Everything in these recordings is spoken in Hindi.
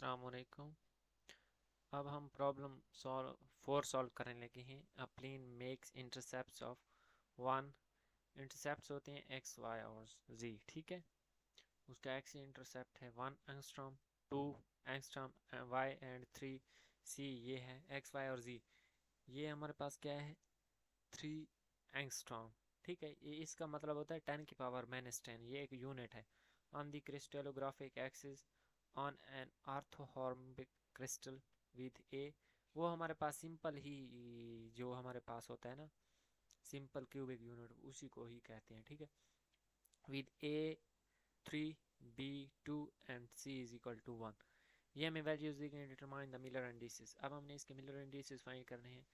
अस्सलाम वालेकुम। अब हम प्रॉब्लम सॉल्व करने लगे हैं। A plane makes intercepts of one. Intercepts होते हैं एक्स वाई और जी, ठीक है। उसका एक्स इंटरसेप्ट है 1 एंगस्ट्रॉम, 2 एंगस्ट्रॉम वाई एंड 3 सी। ये है एक्स वाई और जी। ये हमारे पास क्या है, 3 एंगस्ट्रॉम, ठीक है। ये इसका मतलब होता है 10⁻⁻10। ये एक यूनिट है। On the crystallographic axis on an orthorhombic crystal with a. वो हमारे पास सिंपल ही जो हमारे पास होता है ना, सिंपल क्यूबिक यूनिट, उसी को ही कहते हैं, ठीक है। With A 3 B 2 and C is equal to 1। ये हमें वैल्यूज दी गई, डिटरमाइन द मिलर इंडिसेस। अब हमने इसके मिलर इंडिसेस फाइंड करने हैं।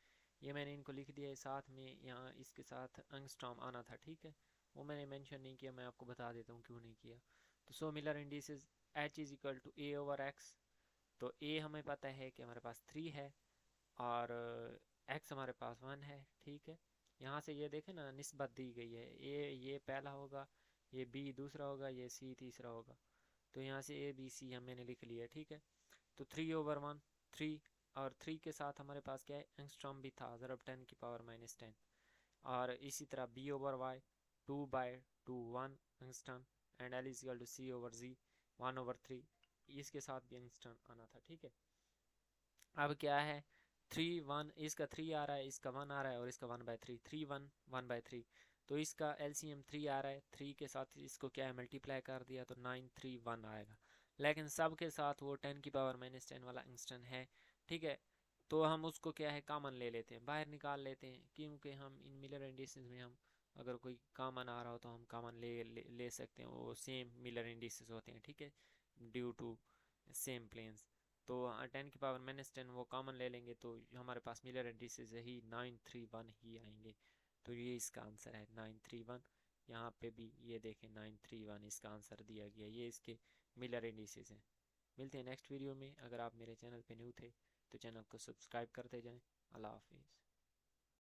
ये मैंने इनको लिख दिया है, साथ में यहाँ इसके साथ एंगस्ट्रॉम आना था, ठीक है। वो मैंने मेंशन नहीं किया, मैं आपको बता देता हूँ क्यों नहीं किया। तो so Miller indices H is equal to A over X। तो A हमें पता है कि हमारे पास 3 है और X हमारे पास 1 है, ठीक है। यहाँ से ये देखें ना, निस्बत दी गई है। A ये पहला होगा, ये B दूसरा होगा, ये C तीसरा होगा। तो यहाँ से ABC मैंने लिख लिया, ठीक है। तो 3/1 3, और 3 के साथ हमारे पास क्या है, एंगस्ट्रॉम भी था, ज़रब 10⁻⁻10। और इसी तरह B/Y 2/2 1 angstrom and L is equal to C/Z 1/3। इसके साथ भी एंगस्ट्रॉम आना था, ठीक है। अब क्या है, 3 1, इसका 3 आ रहा है, इसका 1 आ रहा है और इसका 1/3, 3 1 1/3। तो इसका LCM 3 आ रहा है, 3 के साथ इसको क्या है, मल्टीप्लाई कर दिया तो 931 आएगा। लेकिन सब के साथ वो 10⁻⁻10 वाला इंस्टेंट है, ठीक है। तो हम उसको क्या है, कॉमन ले लेते हैं, बाहर निकाल लेते हैं, क्योंकि हम इन मिलर इंडिसेस में हम अगर कोई कॉमन आ रहा हो तो हम कॉमन ले सकते हैं। वो सेम मिलर इंडिसेस होते हैं, ठीक है, ड्यू टू सेम प्लेन्स। तो 10⁻⁻10 वो कॉमन ले लेंगे तो हमारे पास मिलर इंडिसेस ही 931 ही आएंगे। तो ये इसका आंसर है 931। यहाँ पे भी ये देखें 931 इसका आंसर दिया गया, ये इसके मिलर इंडिसेस हैं। मिलते हैं नेक्स्ट वीडियो में। अगर आप मेरे चैनल पे न्यू थे तो चैनल को सब्सक्राइब करते जाएं। अल्लाह हाफिज़।